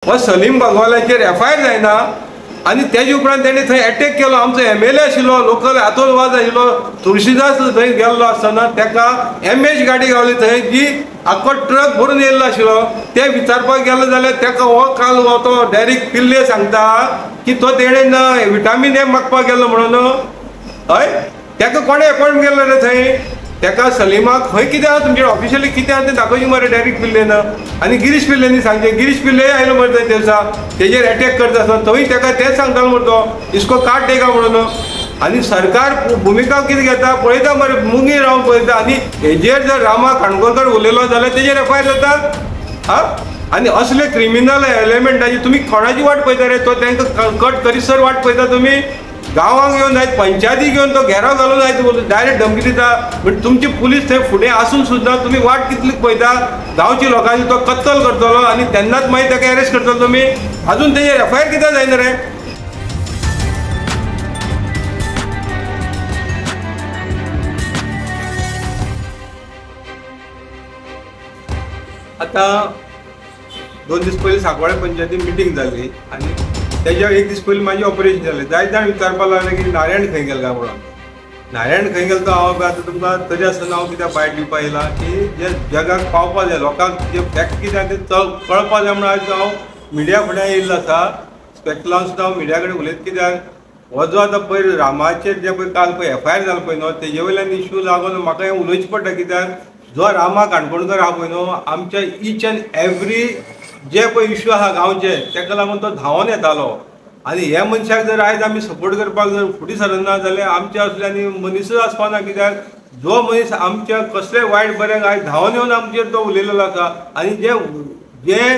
हो सलीम बगवालाचेर एफआयआर जायना आनी तेजे उपरांत तेणी थंय अटॅक केलो. आमचो एमएलए आशिल्लो, लोकल आतोलवाद आशिल्लो, तुळशीदास थंय गेल्लो आसतना तेका एमएच गाडी गावली थंय, जी आख्खो ट्रक भरून येयल्लो आशिल्लो. ते विचारपाक गेलो जाल्यार तेका हो काल तो डायरेक्ट पिल्ले सांगता की तो तेणेन विटामीन ए मागपाक गेल्लो म्हणून. हय, तेका कोणे अपॉयंट केल्लो रे थंय? तेका सलीमाक खंय कितें आहा तुमचे ऑफिशियली कितें आहा तें दाखोवची मरे डायरेक्ट पिल्लेन. आनी गिरीश पिल्लेनी सांगचें, गिरीश पिल्ले आयलो मरे थंय दिवसा तेजेर अटॅक करता आसतना थंय तेका तेंच सांगतालो मरे तो इसको काट देगा म्हणून. आनी सरकार भुमिका कितें घेता पळयता मरे, मुगी रावन पळयता. आनी हेजेर जर रामा काणकोणकर उलयलो जाल्यार तेजेर एफआयआर जाता. हा, आनी असले क्रिमिनल एलिमेंटाची तुमी कोणाची वाट पळयता रे? तो तांकां कट करीसर वाट पळयता तुमी? गांवांक घेवन जायत, पंचायती घेवन तो घेराव घालून जायत, डायरेक्ट धमकी दिता. बट तुमची पुलीस थंय फुडें आसून सुद्दां तुमी वाट कितली पळयता? गांवची लोकांची तो कत्तल करतलो आनी तेन्नाच मागीर ताका अरेस्ट करतलो तुमी. अजून तेजेर एफआयआर कित्याक जायना रे? आतां 2 दीस पयलीं सांकवाळे पंचायतीन मिटींग जाल्ली आनी तेज्या 1 दीस पयलीं म्हाजें ऑपरेशन जालें. जायत जाण विचारपाक लागले की नारायण खंय गेलो काय म्हणून. नारायण खंय गेलो तो हांव आतां तुमकां तरी आसतना हांव कित्याक भायर दिवपाक येयला की जे जगाक पावपा जाय, लोकांक जे फॅक्ट कितें आहा तें कळपा जाय म्हणून आयज हांव मिडिया फुड्यान येयल्लो आसा. स्पेक्ट लावन सुद्दां हांव मिडिया कडेन उलयता. कित्याक हो जो आतां पयर रामाचेर जे पळय काल पळय एफआयआर जालो पळय न्हू, तेजे वयल्यान इश्यू लागून म्हाका हें उलोवचें पडटा. कित्याक जो रामा काणकोणकर आहा पळय न्हू, आमच्या ईच एंड एवरी जे पळय इश्यू आहा गांवचे तेका लागून तो धांवून येतालो. आनी ह्या मनशाक जर आयज आमी सपोर्ट करपाक जर फुडें सरना जाल्यार आमच्या असल्यानी मनीसच आसपाना. कित्याक जो मनीस आमच्या कसलेय वायट बऱ्याक आयज धांवून येवन आमचेर तो उलयलेलो आसा आनी जे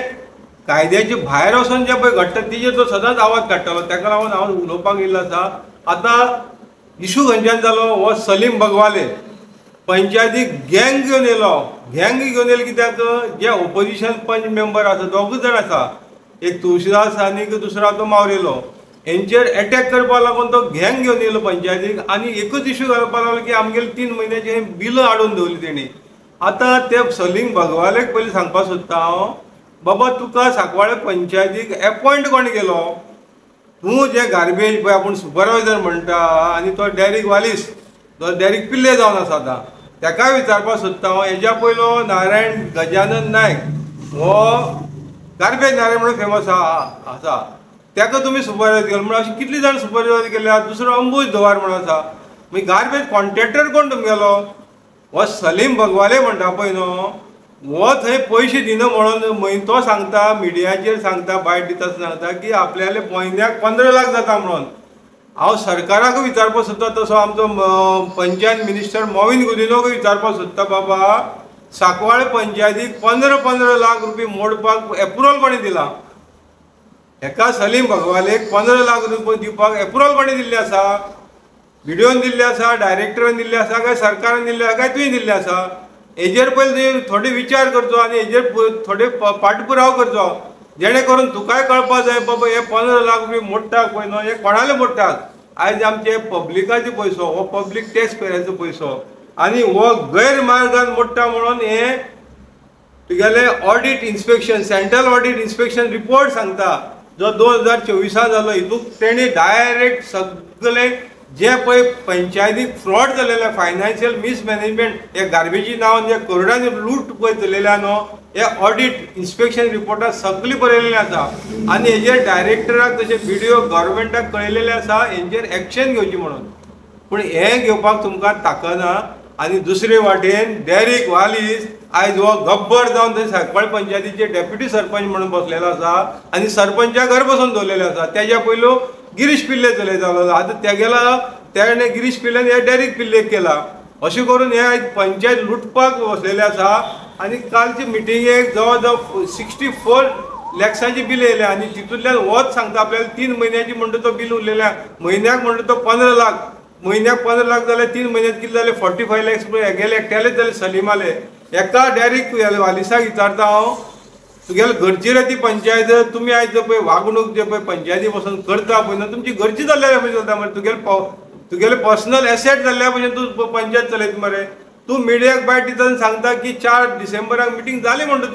कायद्याचे भायर वचून जे पळय घडटा तेजेर तो सदांच आवाज काडटालो. तेका लागून हांव उलोवपाक येयल्लो आसा. आतां इश्यू खंयच्यान जालो? हो सलीम बगवाले पंचायतीक गँग घेवन येयलो. गँग घेवन येयलो कित्याक जे ओपोजिशन पंच मेंबर आसा दोगूच जाण आसा, एक तुळशीदास आनी दुसरो तो मावलेलो, हेंचेर अटॅक करपाक लागून तो गँग घेवन येयलो पंचायतीक. आनी एकूच इश्यू घालपाक लागलो की आमगेले 3 म्हयन्याचे बिलां हाडून दवरली तेणी. आतां ते सलीम बगवालेक पयलीं सांगपाक सोदता हांव, बाबा तुका सांकवाळे पंचायतीक अपॉयंट कोण केलो? तूं जे गार्बेज पळय आपूण सुपरवायझर म्हणटा आनी तो डायरेक्ट वालीस, तो डायरेक्ट पिल्ले जावन आसा आतां. तेकाय विचारपाक सोदता हांव, हेज्या पयलो नारायण गजानन नायक हो गार्बेज नारायण म्हणून फेमस आसा, तेका तुमी सुपरवायझर केलो म्हणून अशी कितली जाण सुपरवायझर केल्या. दुसरो अंबूज धवार म्हणून आसा. मागीर गार्बेज कॉन्ट्रॅक्टर कोण तुमगेलो? हो सलीम बगवाले म्हणटा पळय न्हू, हो थंय पयशे दिना म्हणून तो सांगता, मिडियाचेर सांगता, भायर दिता सांगता की आपल्याले म्हयन्याक 15 लाख जाता म्हणून. हांव सरकाराक विचारपाक सोदता, तसो आमचो पंचायत मिनिस्टर मोविन गुदिनोक विचारपाक सोदता, बाबा सांकवाळे पंचायतीक 15 लाख रुपया मोडपाक एप्रुवल कोणी दिला? एका सलीम बगवालेक 15 लाख रुपया दिवपाक एप्रुवल कोणी दिल्ली आसा? व्हिडिओन दिल्ली आसा, डायरेक्टरान दिल्ली आसा, काय सरकारान दिल्ली आसा, काय तुवें दिल्ली आसा? हेजेर पयलीं थोडे विचार करचो आनी हेजेर थोडे पाठपुराव करचो, जेणे करून तुकाय कळपाक जाय बाबा हे 15 लाख रुपया मोडटात पळय न्हू, हे कोणाले मोडटात? आयज आमचे पब्लिकाचो पयसो, हो पब्लीक टॅक्स पेयरांचो पयसो, आनी हो गैरमार्गान मोडटा म्हणून हे तुगेले audit inspection, central audit inspection report सांगता, जो 2024 जालो. हितूंक तेणी डायरेक्ट सगळे जे पळय पंचायतीक फ्रॉड जालेले, फायनान्शियल मिसमॅनेजमेंट, हे गार्बेजी नांवान जे करोडांनी लूट पळय चलयल्या न्हू, हे ऑडिट इन्स्पेक्शन रिपोर्टांत सगळी बरयलेलें आसा. आनी हेजेर डायरेक्टराक तशें व्हिडिओ गव्हर्मेंटाक कळयलेले आसा हेंचेर एक्शन घेवची म्हणून. पूण हें घेवपाक तुमकां ताकना. आनी दुसरे वाटेन डायरेक्ट वालीस आयज हो गब्बर जावन थंय सांकवाळे पंचायतीचे डेप्युटी सरपंच म्हणून बसलेलो आसा आनी सरपंचा घर बसून दवरलेले आसा. तेज्या पयलू गिरीश पिल्ले चलयतालो. आतां तेगेला तेणे गिरीश पिल्ल्यान हे डायरेक्ट पिल्लेक केला. अशें करून हे आयज पंचायत लुटपाक बसलेले आसा. आनी कालचे मिटिंगेक जवळ जवळ 64 लॅक्साची बिल येयल्या आनी तितूंतल्यान होच सांगता आपल्याला 3 म्हयन्याची म्हणटा तो बिल उरलेल्या, म्हयन्याक म्हणटा तो 15 लाख. म्हयन्याक 15 लाख जाल्यार 3 म्हयन्यात कितले जाले? 45 लॅक्स रुपया हेगेले एकट्यालेच जाले सलीमाले. एका डायरेक्ट वालिसाक विचारता हांव, तुगेले घरची रे ती पंचायत, तुमी आयज पळय वागणूक जे पळय पंचायती बसून करता पळय न्हू, तुमची घरची जाल्ल्या भशेन चलता मरे. तुगेले पर्सनल एसेट जाल्ल्या भशेन तूं पंचायत चलयता मरे. तूं मिडियाक भायर दिता आनी सांगता की 4 डिसेंबराक मिटींग जाली म्हणटा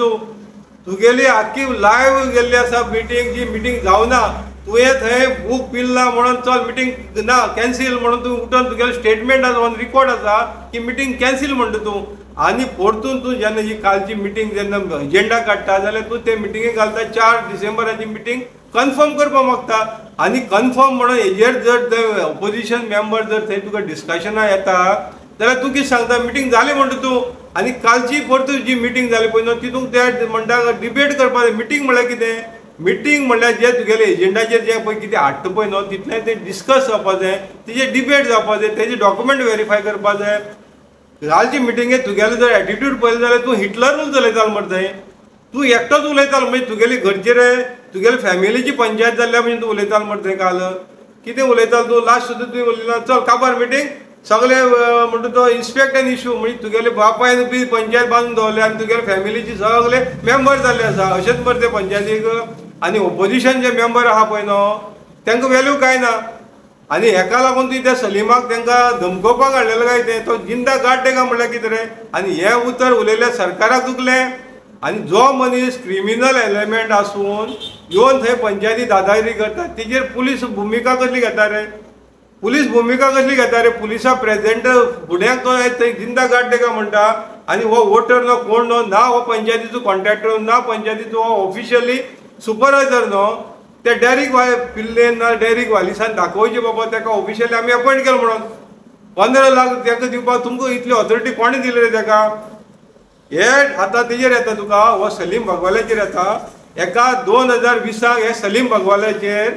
तुगेली आख्खी लायव्ह गेल्ली आसा मिटींग, जी मिटींग जावना. तुवें थंय बूक पिल्ला म्हणून चल मिटींग ना कॅन्सील म्हणून तूं उठून तुगेलें स्टेटमेंट आसा ऑन रिकॉर्ड आसा की मिटींग कॅन्सील म्हणटा तूं. आनी परतून तूं जेन्ना ही कालची मिटींग जेन्ना एजेंडा काडटा जाल्यार तूं ते मिटींगेक घालता 4 डिसेंबराची मिटींग कन्फर्म करपाक मागता. आनी कन्फर्म म्हणून हेजेर जर ते ऑपोजिशन मेंबर जर थंय तुका डिस्कशनाक येता जाल्यार तूं कितें सांगता मिटींग जाली म्हणटा तूं. आनी कालची परतून जी मिटींग जाली पळय न्हू तितूंक त्या म्हणटा डिबेट करपा जाय. मिटींग म्हळ्यार कितें? मिटींग म्हणल्यार जे तुगेले एजेंडाचेर जे पळय कितें हाडटा पळय न्हू तितलें तें डिस्कस जावपाक जाय, तेजेर डिबेट जावपाक जाय, तेजे डॉक्युमेंट व्हेरीफाय करपाक जाय. कालची मिटींगेक तुगेलो जर एटिट्यूड पळयलो जाल्यार तूं हिटलरूच उलयतालो मरे थंय. तूं एकटोच उलयतालो म्हणजे तुगेली घरचे रे तुगेली फॅमिलीची पंचायत जाल्ल्या म्हणजे तूं उलयतालो मरे थंय काल. कितें उलयतालो तूं? लास्ट सुद्दां तुवें उलयला चल काबार मिटींग सगळे म्हणटा तो इन्स्पेक्ट एन इश्यू म्हणजे तुगेले बापायन बी पंचायत बांदून दवरले आनी तुगेले फॅमिलीचे सगळे मेंबर जाल्ले आसा अशेंच मरे ते पंचायतीक. आनी ऑपोजिशन जे मेंबर आहा पळय न्हू तांकां वॅल्यू कांय ना. आनी हेका लागून तुवें त्या सलिमाक तांकां धमकोवपाक हाडलेलो काय तें तो जिंदा गाड तेका म्हणल्यार कितें रे. आनी हें उतर उलयल्यार सरकाराक दुखलें. आनी जो मनीस क्रिमिनल एलिमेंट आसून येवन थंय पंचायती दादागिरी करता तेजेर पुलीस भुमिका कसली घेता रे? पुलीस भुमिका कसली घेता रे? पुलिसा प्रेजेंट फुड्याक तो थंय जिंदा गाड तेका म्हणटा. आनी हो वोटर न्हू कोण न्हू ना हो पंचायतीचो कॉन्ट्रॅक्टर ना पंचायतीचो हो ऑफिशियली सुपरवायझर न्हू ते डॅरिक पिल्लेन ना डॅरिक वालिसान दाखोवचे बाबा ताका ऑफिशियली आमी अपॉयंट केलो म्हणून 15 लाख ताका दिवपाक तुमकां इतली ऑथॉरिटी कोणी दिली रे ताका? हे आतां तेजेर येता तुका हो सलीम भगवाल्याचेर येता. एका 2020 हे सलीम भगवाल्याचेर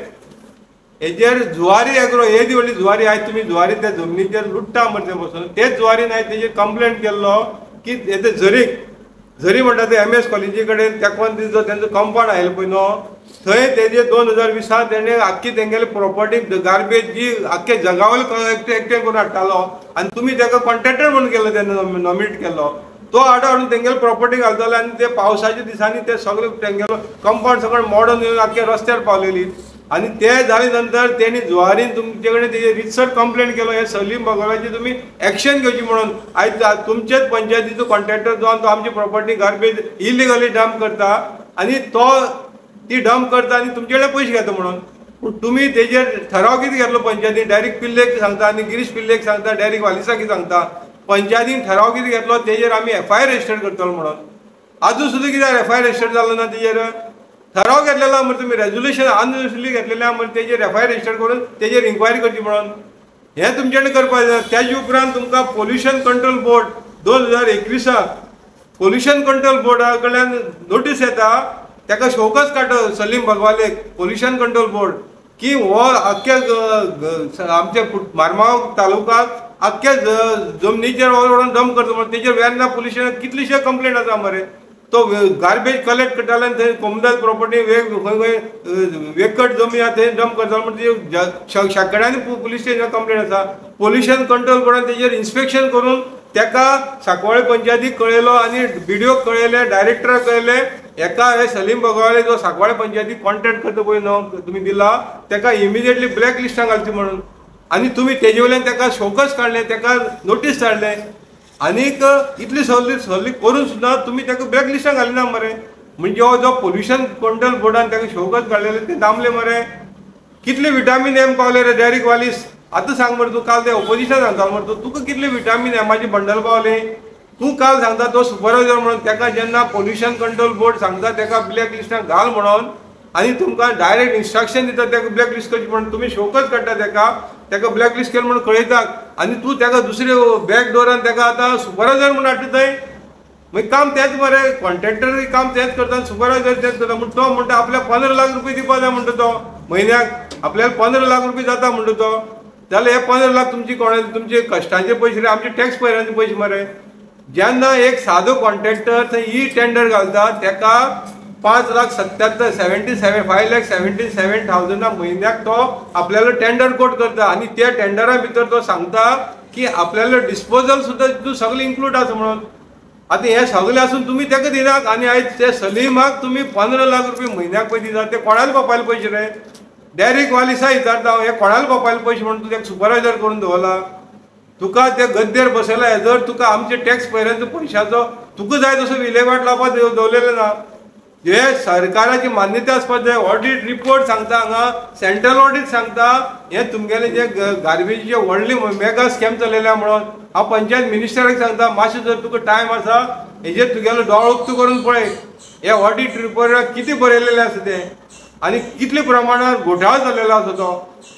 हेजेर जुवारी एग्रो येदी व्हडली जुवारी आयज तुमी जुवारी त्या जमनीचेर लुट्टा मरे बसून तेच जुवारीन आयज तेजेर कंप्लेंट केल्लो की येते झरी म्हणटा ते MS कॉलेजी कडेन तेकोन जो तेंचो कंपाउंड आयलो पळय न्हू थंय तेजे 2020 तेणें आख्खी तेंगेली प्रॉपर्टी गार्बेज जी आख्खे जगावयले एकटें करून हाडटालो आनी तुमी ताका कॉन्ट्रॅक्टर म्हणून केलो तेन्ना नॉमिनेट केलो. तो हाडून तेंगेली प्रॉपर्टी घालतालो आनी ते पावसाच्या दिसांनी ते सगळे तेंगेलो कंपाउंड सगळें मॉडर्न येवन आख्खे रस्त्यार पावलेली. आनी ते जाले नंतर तेणी जुवारीन तुमचे कडेन तेजे रितसर कंप्लेंट केलो हे सलीम भगवाल्याची तुमी एक्शन घेवची म्हणून. आयज तुमचेच पंचायतीचो कॉन्ट्रॅक्टर जावन तो आमची प्रॉपर्टी गार्बेज इलिगली डंप करता आनी तो ती डंप करता आनी तुमचे कडेन पयशे घेता म्हणून. पूण तुमी तेजेर ठराव कितें घेतलो पंचायतीन? डायरेक्ट पिल्लेक सांगता आनी गिरीश पिल्लेक सांगता डायरेक्ट वालिसाक सांगता. पंचायतीन ठराव कितें घेतलो तेजेर आमी FIR रजिस्टर करतलो म्हणून. आजून सुद्दां कित्याक FIR रजिस्टर जालो ना तेजेर? ठराव घेतलेलो मरे तुमी रेजोल्युशन अनरिजल्युशनली घेतलेलें मरे तेजेर FIR रजिस्टर करून तेजेर इन्क्वायरी करची म्हणून. हें तुमचे कडेन करपाक जाय. तेजे उपरांत तुमकां pollution control board 2021 pollution control बोर्डा कडल्यान नोटीस येता ताका शोकस काडटा सलीम भगवालेक पोल्युशन कंट्रोल बोर्ड की हो आख्ख्या आमच्या मारमाव तालुकाक आख्ख्या जमनीचेर व्हरून डंप करता म्हणून तेजेर वेर्ना पोल्युशन कितलीशे कंप्लेंट आसा मरे. तो गार्बेज कलेक्ट करतालो आनी थंय कोमदाल प्रॉपर्टी वेकट जमीन आसा थंय डंप करतालो म्हणून तेजे शेकड्यांनी पुलीस स्टेशनार कंप्लेंट आसा. पोल्युशन कंट्रोल बोर्डान तेजेर इन्स्पेक्शन करून ताका सांकवाळे पंचायतीक कळयलो आनी BDO कळयले डायरेक्टराक कळयले. एका हे सलीम भगवाले जो सांकवाळे पंचायतीक कॉन्ट्रॅक्ट करता पळय न्हू तुमी दिला ताका इमिजिएटली ब्लॅक लिस्टान घालची म्हणून. आनी तुमी तेजे वयल्यान ताका शोकस काडले ताका नोटीस धाडले आनीक इतली सवली करून सुद्दां तुमी ताका ब्लॅक लिस्टान घालिना मरे. म्हणजे हो जो पोल्युशन कंट्रोल बोर्डान ताका शोकस काडलेले ते दामले मरे. कितले विटामीन M पावले रे डायरेक्ट वालीस? आतां सांग मरे तूं काल ते ऑपोजिशन सांगतालो मरे तुका कितले विटामीन एमाची बंडल पावले? तूं काल सांगता तो सुपरवायझर म्हणून ताका जेन्ना पोल्युशन कंट्रोल बोर्ड सांगता ताका ब्लॅक लिस्टान घाल म्हणून आनी तुमकां डायरेक्ट इन्स्ट्रक्शन दिता ताका ब्लॅक लिस्ट करची म्हणून तुमी शोकस काडटा ताका ब्लॅक लिस्ट केलें म्हणून कळयतात आनी तूं ताका दुसरे बॅक डोरान ताका आतां सुपरवायझर म्हणून हाडटा थंय. मागीर काम तेच मरे कॉन्ट्रॅक्टरूय काम तेच करता सुपरवायझर तेच करता. पूण तो म्हणटा आपल्याक 15 लाख रुपया दिवपाक जाय म्हणटा तो म्हयन्याक आपल्याला 15 लाख रुपया जाता म्हणटा तो. जाल्यार हे 15 लाख तुमची कोणाचे तुमचे कश्टांचे पयशे रे आमचे टॅक्स पेयरांचे पयशे मरे. जेन्ना एक सादो कॉन्ट्रॅक्टर थंय टेंडर घालता ताका 5,77,5,77,000 म्हयन्याक तो आपल्याला टेंडर कोट करता आनी त्या टेंडरा भितर तो सांगता की आपल्याला डिस्पोजल सुद्दां तितून सगळें इन्क्लूड आसा म्हणून. आतां हें सगळें आसून तुमी ताका दिनात आनी आयज ते सलीमाक तुमी 15 लाख रुपया म्हयन्याक पळय दितात ते कोणाले बापायले पयशे रे? डायरेक्ट वालिसा विचारता हे कोणाले बापायले पयशे म्हणून तूं ताका सुपरवायझर करून दवरला? तुका त्या गद्देर बसयला जर तुका आमचे टॅक्स पेयरांचो पयशाचो तुका जाय तसो विलेवाट लावपाक दवरलेलो ना. जे सरकाराची मान्यता आसपाक जाय. ऑडिट रिपोर्ट सांगता हांगा, सेंट्रल ऑडिट सांगता हे तुमगेले जे गार्बेजीचे व्हडली मेगा स्कॅम चलयल्या म्हणून. हांव पंचायत मिनिस्टराक सांगता मातशें जर तुका टायम आसा हेजेर तुगेलो दोळो उक्तो करून पळय हे ऑडिट रिपोर्टाक कितें बरयलेलें आसा तें आनी कितले प्रमाणात घोटाळो जाल्लो आसा तो.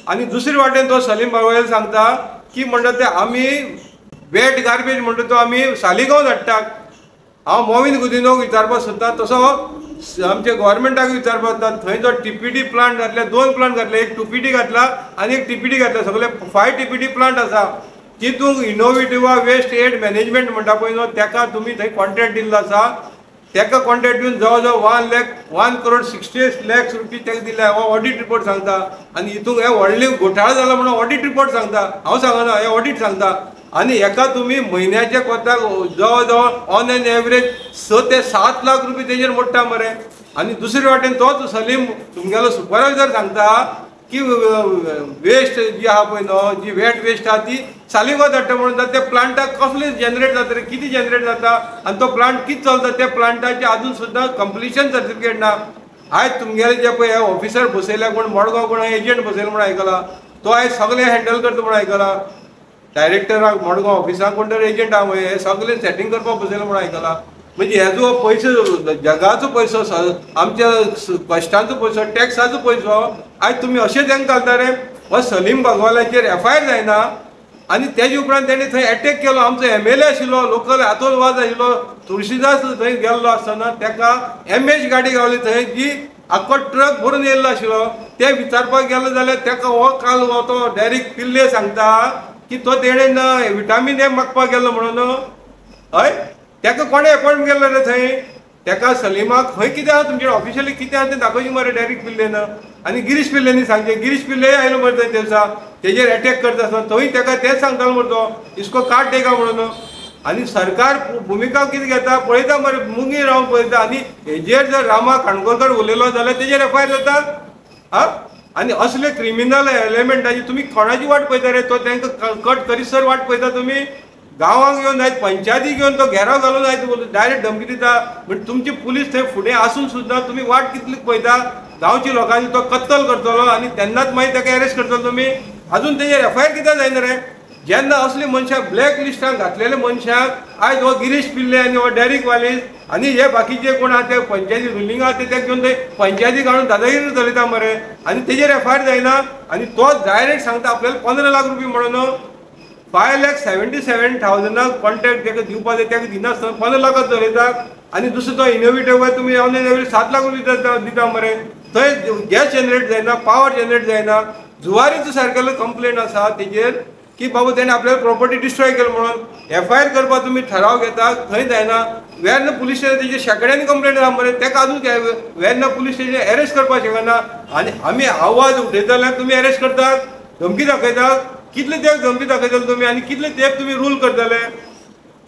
आनी दुसरे वाटेन तो सलीम बावळेल सांगता की म्हणटा ते आमी वेट गार्बेज म्हणटा तो आमी सालिगांव धाडटात. हांव मोविन गुदिनोक विचारपाक सोदता तसो आमच्या गव्हर्मेंटाक विचारपाक जाता. थंय जो टीपीडी प्लांट घातले, 2 प्लांट घातले, एक टूपीडी घातला आनी एक टीपीडी घातला. सगळे 5 टीपीडी प्लांट आसा. तितूंक इनोवेटिव्हा वेस्ट एड मॅनेजमेंट म्हणटा पळय न्हू ताका तुमी थंय कॉन्ट्रॅक्ट दिल्लो आसा. ताका कॉन्ट्रॅक्ट दिवन जवळ जवळ 1 करोड 68 लाख रुपये ताका दिल्या हो ऑडिट रिपोर्ट सांगता. आनी हितूंक हे व्हडले घोटाळो जाला म्हणून ऑडिट रिपोर्ट सांगता. हांव सांगना, हे ऑडिट सांगता. आनी हेका तुमी म्हयन्याच्या कोताक जवळ जवळ ऑन एन एवरेज 6 ते 7 लाख रुपये तेजेर मोडटा मरे. आनी दुसरे वाटेन तोच सलीम तुमगेलो सुपरवायझर सांगता की वेस्ट जी आहा पळय न्हू, जी वेट वेस्ट आहा ती सालिगांव धाडटा म्हणून. त्या प्लांटाक कसले जनरेट जाता रे, कितें जनरेट जाता आनी तो प्लांट कितें चलता त्या प्लांटाचे आजून सुद्दां कंप्लिशन सर्टिफिकेट ना. आयज तुमगेले जे पळय हे ऑफिसर बसयल्या कोण मडगांव कोण एजंट बसयला म्हणून आयकला. तो आयज सगळे हँडल करता म्हणून आयकला. डायरेक्टराक मडगांव ऑफिसाक कोण तर एजंट आहा हे सगळे सेटिंग करपाक बसयला म्हणून आयकला. म्हणजे हेजो पयसो जगाचो पयसो, आमच्या कश्टांचो पयसो, टॅक्साचो पयसो आयज तुमी अशें तांकां घालता रे. हो सलीम बागवालाचेर FIR जायना आनी तेजे उपरांत तेणी थंय एटॅक केलो. आमचो MLA आशिल्लो, लोकल हातोल वाज आशिल्लो, तुळशीदास थंय गेल्लो आसतना ताका MH गाडी गावली थंय जी आख्खो ट्रक भरून येयल्लो आशिल्लो. ते विचारपाक गेलो जाल्यार ताका हो काल हो तो डायरेक्ट पिल्ले सांगता की तो तेणेन विटामीन A मागपाक गेल्लो म्हणून. हय ताका कोणें अपॉयंट केल्लो रे थंय. ताका सलीमाक खंय कितें आहा तुमचे ऑफिशियली कितें आहा तें दाखोवची मरे डायरेक्ट पिल्लेन. आनी गिरीश पिल्लेनी सांगचें. गिरीश पिल्ले आयलो मरे थंय दिवसा तेजेर एटॅक करता आसतना थंय ताका तेंच सांगतालो मरे तो इसको काट देगा म्हणून. आनी सरकार भुमिका कितें घेता पळयता मरे, मुगी रावन पळयता. आनी हेजेर जर रामा काणकोणकर उलयलो जाल्यार तेजेर FIR जाता. हा आनी असले क्रिमिनल एलिमेंटाची तुमी कोणाची वाट पळयता रे. तो तांकां कट करीसर वाट पळयता तुमी. गांवांक घेवन जायत, पंचायती घेवन तो घेराव घालून जायत, डायरेक्ट धमकी दिता. म्हणजे तुमची पुलीस थंय फुडें आसून सुद्दां तुमी वाट कितली पळयता. गांवच्या लोकांनी तो कत्तल करतलो आनी तेन्नाच मागीर ताका अरेस्ट करतलो तुमी. आजून तेजेर FIR कित्याक जायना रे. जेन्ना असली मनशाक ब्लॅक लिस्टाक घातलेल्या मनशाक आयज हो गिरीश पिल्ले आनी हो डेरिक वालीस आनी हे बाकीचे कोण आहा ते पंचायती रुलींग आहा ते ताका घेवन थंय पंचायती काडून दादागिरी चलयता मरे. आनी तेजेर FIR जायना आनी तो डायरेक्ट सांगता आपल्याला 15 लाख रुपये म्हणून. 5,77,000 कॉन्ट्रॅक्ट ताका दिवपाक जाय ताका दिनासतना 15 लाखात चलयता. आनी दुसरो तो इनोवेटिव्ह तुमी ऑन एन एवरेज 7 लाख रुपये दिता मरे. थंय गॅस जनरेट जायना, पावर जनरेट जायना. जुवारीचो सारकेलो कंप्लेंट आसा तेजेर की बाबा तेणें आपल्याला प्रॉपर्टी डिस्ट्रॉय केलो म्हणून. FIR करपाक तुमी ठराव घेता थंय जायना. वेर्ना पुलीस स्टेशन तेजे शेकड्यांनी कंप्लेंट आहा मरे. ताका आजून वेर्ना पुलीस स्टेशन अरेस्ट करपाक शकना. आनी आमी आवाज उठयता जाल्यार तुमी अरेस्ट करतात, धमकी दाखयतात. कितले तेंप धमकी दाखयतले तुमी आनी कितले तेंप तुमी रूल करतले.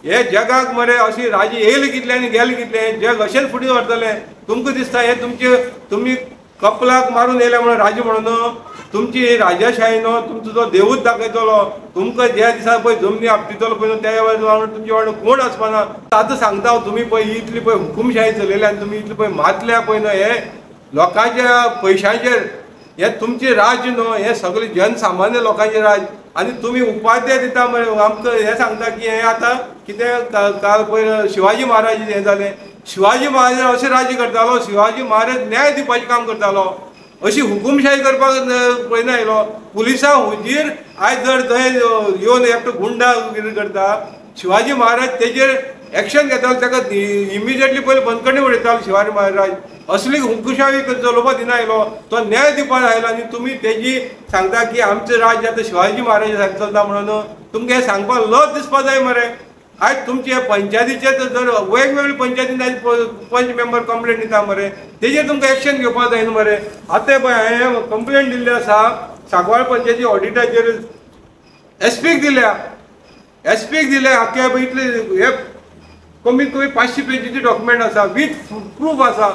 हे जगाक मरे अशी राजी येयले कितले आनी गेले कितले. जग अशेंच फुडें व्हरतले. तुमकां दिसता हे तुमी कपलाक मारून येयले म्हणून राजी म्हणून. तुमची राजाशाही न्हू, तुमचो जो देवूच दाखयतलो. तुमकां ज्या दिसा पळय जमनी आपटितलो पळय त्या वांगडा तुमचे वांगडा कोण आसपाना. आतां सांगता हांव तुमी पळय इतली पळय हुकूमशाही चलयल्या आनी तुमी इतले पळय मातल्या पळय न्हू हे लोकांच्या पयशांचेर हे तुमचे राज न्हू. हे सगळे जनसामान्य लोकांचे राज. आनी तुमी उपाध्याय दिता मरे आमकां हे सांगता की हे आतां कितें काल पळय शिवाजी महाराज हें जालें. शिवाजी महाराज अशें राज्य करतालो. शिवाजी महाराज न्याय दिवपाचें काम करतालो. अशी हुकूमशाही करपाक पळयना आयलो. पुलिसां हुजीर आयज जर थंय येवन एकटो गुंडा करता शिवाजी महाराज तेजेर एक्शन घेतालो. ताका इमिजिएटली पयलीं बंदखणी उडयतालो शिवाजी महाराज. असली हुकूमशाही चलोवपाक दिना आयलो. तो न्याय दिवपाक आयलो आनी तुमी तेजी सांगता की आमचें राज्य आतां शिवाजी महाराजा सारकें चलता म्हणून. तुमकां हें सांगपाक लज दिसपाक जाय मरे. आयज तुमचे पंचायतीचे जर वेगवेगळे पंचायतीन आयज पंच मेंबर कंप्लेंट दिता मरे तेजेर तुमकां एक्शन घेवपाक जाय न्हू मरे. आतां पळय हांवें कंप्लेंट दिल्ली आसा सांकवाळ पंचायती ऑडिटाचेर SPक दिल्या. SPक दिले आख्या इतले हे कमीत कमी 500 पेजीचे डॉक्युमेंट आसा विथ प्रूफ आसा.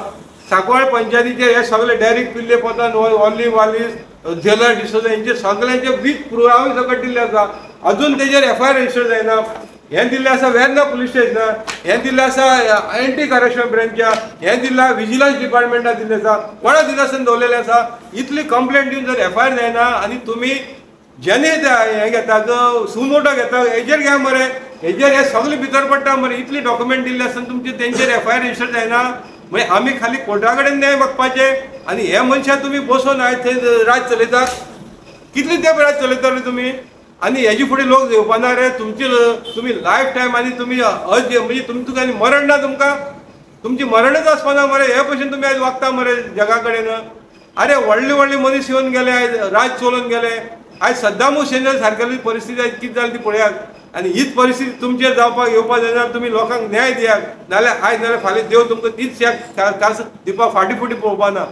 सांकवाळ पंचायतीचे हे सगळे डायरेक्ट पिल्ले पोतान ऑली वालीस झेलर डिसोजा हेंचे सगळ्यांचे विथ प्रूफ हांवें सगळें दिल्ले आसा. अजून तेजेर FIR रजिस्टर जायना. हें दिल्लें आसा वेर्ना पुलीस स्टेशनार, हें दिल्लें आसा एंटी करप्शन ब्रँचा, हें दिल्लें विजिलन्स डिपार्टमेंटान दिल्लें आसा, कोणा दिला आसन दवरलेलें आसा. इतली कंप्लेंट दिवन जर FIR जायना आनी तुमी जेन्ना हें घेता सुमोटो घेता हेजेर घ्या मरे, हेजेर हे सगळे भितर पडटा मरे. इतली डॉक्युमेंट दिल्ली आसतना तुमचे तेंचेर FIR रजिस्टर जायना. मागीर आमी खाली कोर्टा कडेन न्याय मागपाचे आनी हे मनशां तुमी बसोवन आयज थंय राज चलयतात. कितले तेंप राज चलयतले तुमी आनी हेजे फुडें लोक येवपाना रे. तुमी लायफ टायम आनी तुमी म्हणजे तुमकां आनी मरण ना, तुमची मरणच आसपाना मरे. हे भशेन तुमी आयज वागता मरे जगा कडेन. अरे व्हडले व्हडले मनीस येवन गेले, आयज राज चलोवन गेले. आयज सद्दाम हुसेन सारकेली परिस्थिती आयज कितें जाली ती पळयात. आनी हीच परिस्थिती तुमचेर जावपाक येवपाक जायना. तुमी लोकांक न्याय दियात, नाल्यार आयज नाल्यार फाल्यां देव तुमकां तीच दिवपाक फाटी फुटी पळोवपाना.